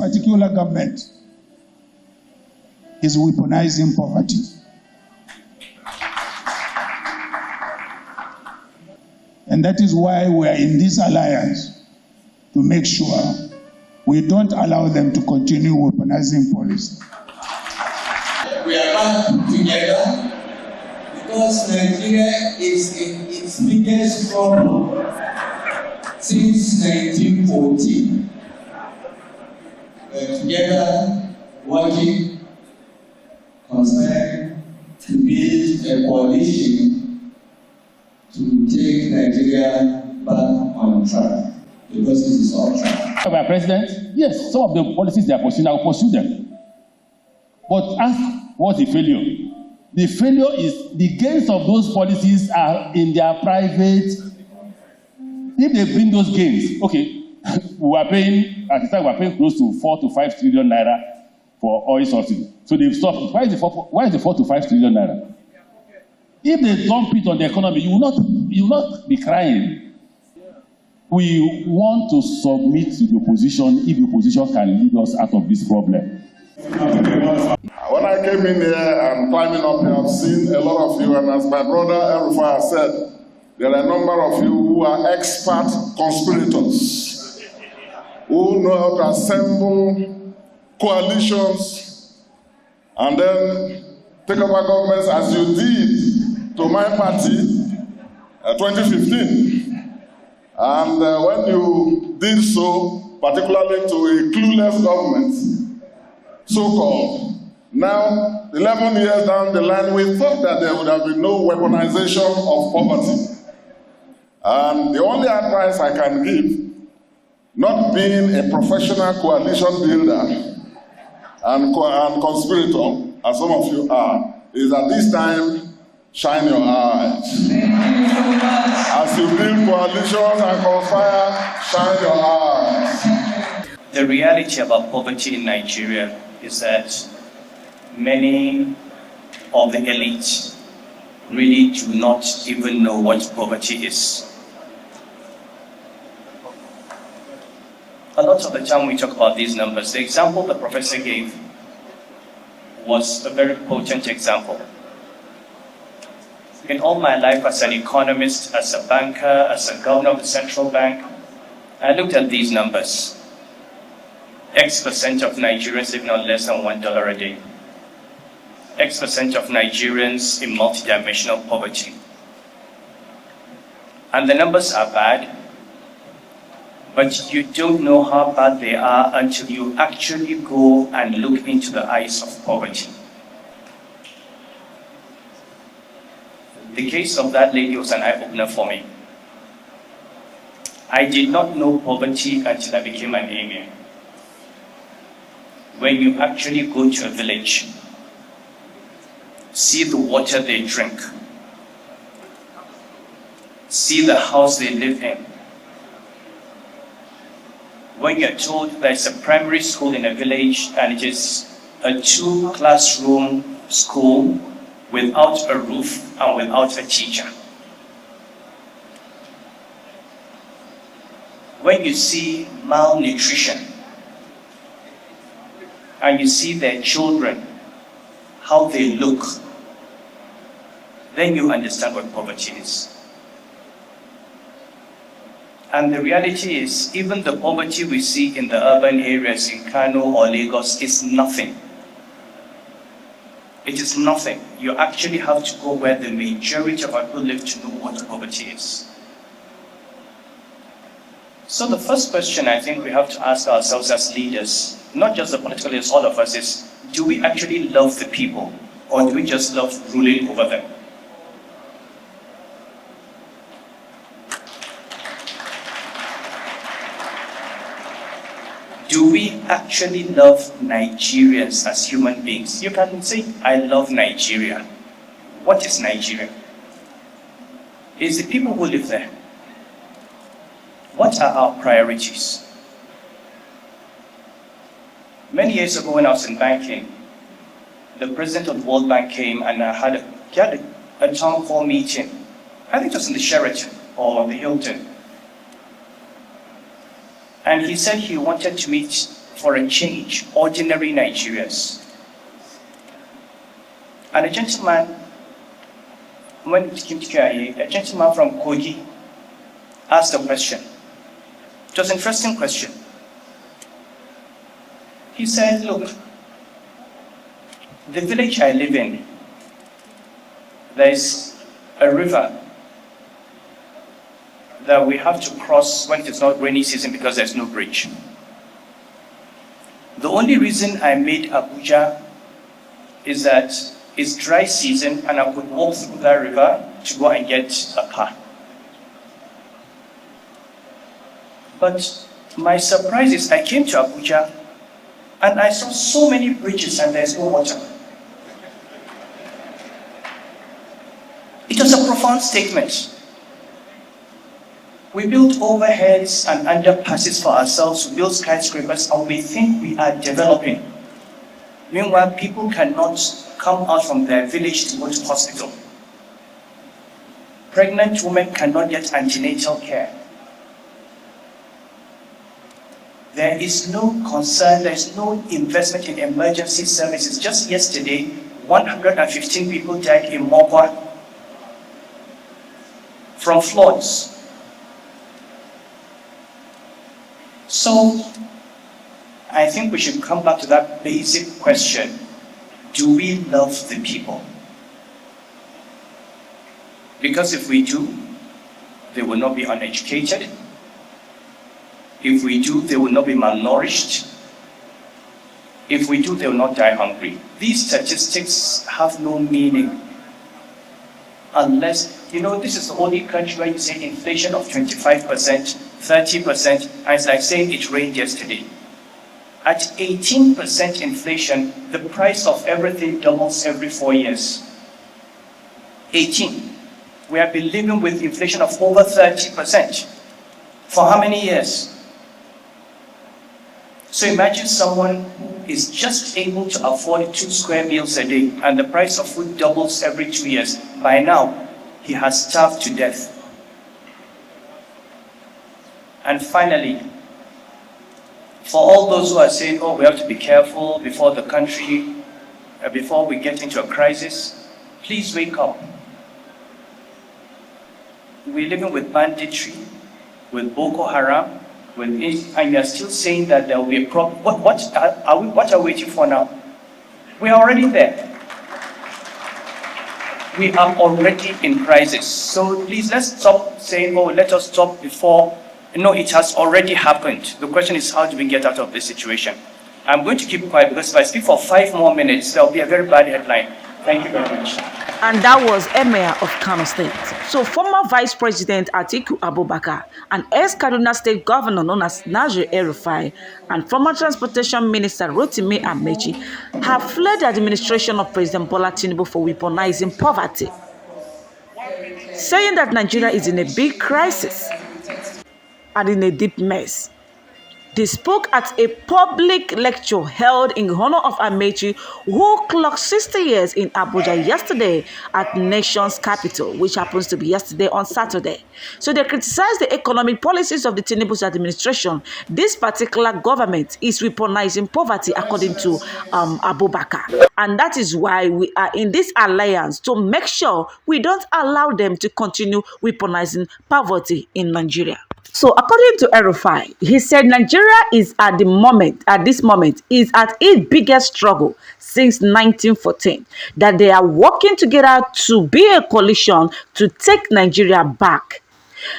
particular government is weaponizing poverty. And that is why we are in this alliance, to make sure we don't allow them to continue weaponizing policy. We are back together because Nigeria is in its biggest trouble since 1914. We are together working, concerned to build a coalition to take Nigeria back on track, because this is our track. Our president, yes, some of the policies they are pursuing, I will pursue them. But ask, what's the failure? The failure is the gains of those policies are in their private. If they bring those gains, okay, we are paying, at the time we are paying close to 4 to 5 trillion naira for oil subsidy. So they've stopped. Why is the 4 to 5 trillion naira? If they dump it on the economy, you will not be crying. We want to submit to the opposition if the opposition can lead us out of this problem. When I came in here and climbing up here, I've seen a lot of you, and as my brother El-Rufai said, there are a number of you who are expert conspirators, who know how to assemble coalitions and then take over governments as you did to my party 2015. And when you did so, particularly to a clueless government, so-called, now, 11 years down the line, we thought that there would have been no weaponization of poverty. And the only advice I can give, not being a professional coalition builder and conspirator, as some of you are, is at this time, shine your eyes. As you build coalitions and conspire, shine your eyes. The reality about poverty in Nigeria is that many of the elites really do not even know what poverty is. A lot of the time we talk about these numbers. The example the professor gave was a very potent example. In all my life as an economist, as a banker, as a governor of the central bank, I looked at these numbers. X% of Nigerians living on less than $1 a day. X% of Nigerians in multidimensional poverty. And the numbers are bad, but you don't know how bad they are until you actually go and look into the eyes of poverty. The case of that lady was an eye-opener for me. I did not know poverty until I became an EMIR. When you actually go to a village, see the water they drink, see the house they live in. When you're told there's a primary school in a village and it is a 2-classroom school without a roof and without a teacher. When you see malnutrition and you see their children, how they look, then you understand what poverty is. And the reality is, even the poverty we see in the urban areas in KANO or Lagos is nothing. It is nothing. You actually have to go where the majority of our people live to know what poverty is. So the first question I think we have to ask ourselves as leaders, not just the political leaders, all of us, is, do we actually love the people, or do we just love ruling over them? Do we actually love Nigerians as human beings? You can say, I love Nigeria. What is Nigeria? It's the people who live there. What are our priorities? Many years ago when I was in banking, the president of the World Bank came and he had a town hall meeting. I think it was in the Sheraton or the Hilton. And he said he wanted to meet for a change, ordinary Nigerians. And a gentleman, when it came to KIA, a gentleman from Kogi asked a question. It was an interesting question. He said, look, the village I live in, there's a river that we have to cross when it's not rainy season because there's no bridge. The only reason I made Abuja is that it's dry season and I could walk through that river to go and get a car. But my surprise is I came to Abuja and I saw so many bridges and there's no water. It was a profound statement. We build overheads and underpasses for ourselves, we build skyscrapers, and we think we are developing. Meanwhile, people cannot come out from their village to go to hospital. Pregnant women cannot get antenatal care. There is no concern, there is no investment in emergency services. Just yesterday, 115 people died in Mokwa from floods. So, I think we should come back to that basic question. Do we love the people? Because if we do, they will not be uneducated. If we do, they will not be malnourished. If we do, they will not die hungry. These statistics have no meaning unless, this is the only country where you say inflation of 25%, 30%, and it's like saying it rained yesterday. At 18% inflation, the price of everything doubles every 4 years. 18. We have been living with inflation of over 30%. For how many years? So imagine someone who is just able to afford 2 square meals a day and the price of food doubles every 2 years. By now, he has starved to death. And finally, for all those who are saying, oh, we have to be careful before the country, before we get into a crisis, please wake up. We're living with banditry, with Boko Haram, and you're still saying that there will be a problem. What are we waiting for now? We are already there. We are already in crisis. So please, let's stop saying, oh, let us stop before. No, it has already happened. The question is, how do we get out of this situation? I'm going to keep quiet because if I speak for 5 more minutes, there will be a very bad headline. Thank you very much. And that was EMIR of KANO State. So former Vice President Atiku Abubakar and ex-Kaduna State Governor known as El-Rufai and former Transportation Minister Rotimi Amechi have fled the administration of President Bola Tinubu for weaponizing poverty, saying that Nigeria is in a big crisis and in a deep mess. They spoke at a public lecture held in honor of Amechi, who clocked 60 years in Abuja yesterday at nation's capital, which happens to be yesterday on Saturday. So they criticized the economic policies of the Tinubu's administration. This particular government is weaponizing poverty, according to Abubakar. And that is why we are in this alliance, to make sure we don't allow them to continue weaponizing poverty in Nigeria. So according to El-Rufai, he said Nigeria is at this moment, is at its biggest struggle since 1914, that they are working together to be a coalition to take Nigeria back.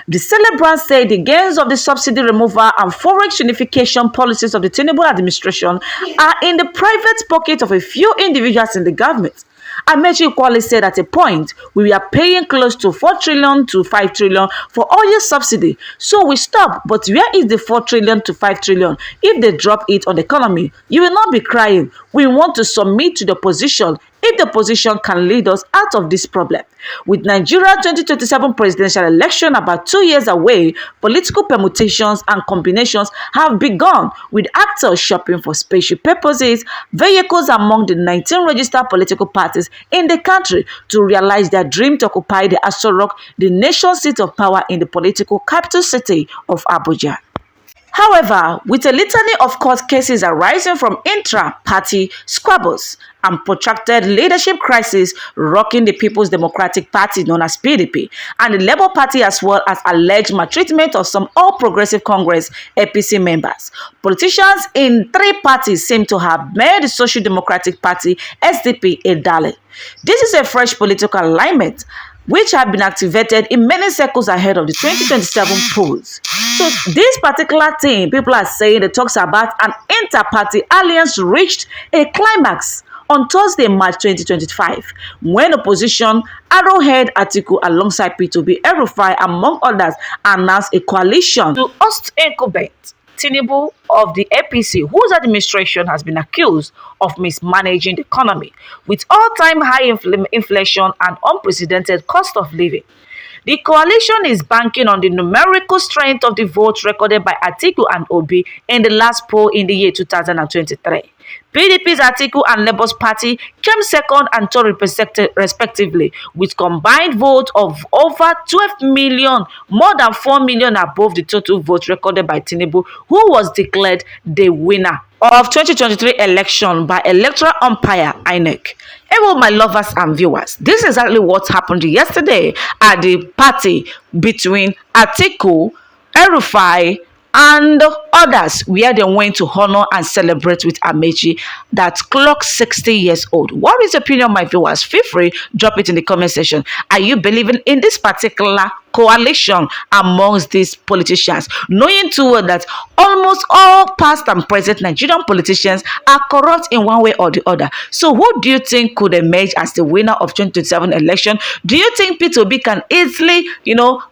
The celebrant said the gains of the subsidy removal and forex unification policies of the Tinubu administration are in the private pocket of a few individuals in the government. Amechi equally said at a point, we are paying close to 4 trillion to 5 trillion for oil subsidy. So we stop, but where is the 4 trillion to 5 trillion? If they drop it on the economy, you will not be crying. We want to submit to the opposition if the opposition can lead us out of this problem. With Nigeria 2027 presidential election about 2 years away, political permutations and combinations have begun, with actors shopping for special purposes, vehicles among the 19 registered political parties in the country to realize their dream to occupy the Aso Rock, the nation's seat of power in the political capital city of Abuja. However, with a litany of court cases arising from intra-party squabbles and protracted leadership crisis rocking the People's Democratic Party known as PDP and the Labour Party, as well as alleged maltreatment of some All Progressive Congress APC members, politicians in three parties seem to have made the Social Democratic Party SDP a darling. This is a fresh political alignment which have been activated in many circles ahead of the 2027 polls. So this particular thing, people are saying, it talks about an inter-party alliance reached a climax on Thursday, March 2025, when opposition Arrowhead Atiku alongside P2B El-Rufai, among others, announced a coalition to host incumbent Tinubu of the APC, whose administration has been accused of mismanaging the economy with all-time high inflation and unprecedented cost of living. The coalition is banking on the numerical strength of the votes recorded by Atiku and Obi in the last poll in the year 2023. PDP's Atiku and Labour's Party came second and third respectively, with combined votes of over 12 million, more than 4 million above the total votes recorded by Tinubu, who was declared the winner of 2023 election by electoral umpire INEC. Hello, my lovers and viewers. This is exactly what happened yesterday at the party between Atiku, El-Rufai, and others, where they went to honor and celebrate with Amaechi that clocked 60 years old. What is your opinion, my viewers? Feel free, drop it in the comment section. Are you believing in this particular coalition amongst these politicians, knowing too well that almost all past and present Nigerian politicians are corrupt in one way or the other? So who do you think could emerge as the winner of 2027 election? Do you think P2B can easily,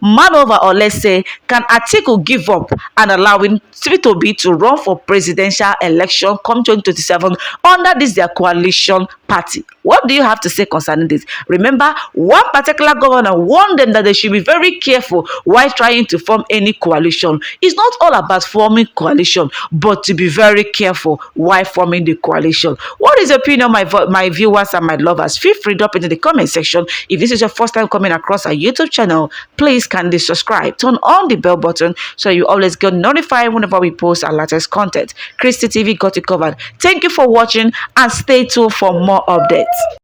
man over, or let's say, can Atiku give up and allowing P2B to run for presidential election come 2027 under this their coalition party? What do you have to say concerning this? Remember, one particular governor warned them that they should be very careful while trying to form any coalition. It's not all about forming coalition, but to be very careful while forming the coalition. What is your opinion, my viewers and my lovers? Feel free to drop it in the comment section. If this is your first time coming across our YouTube channel, please kindly subscribe, turn on the bell button so you always get notified whenever we post our latest content. Christy TV got it covered. Thank you for watching and stay tuned for more updates.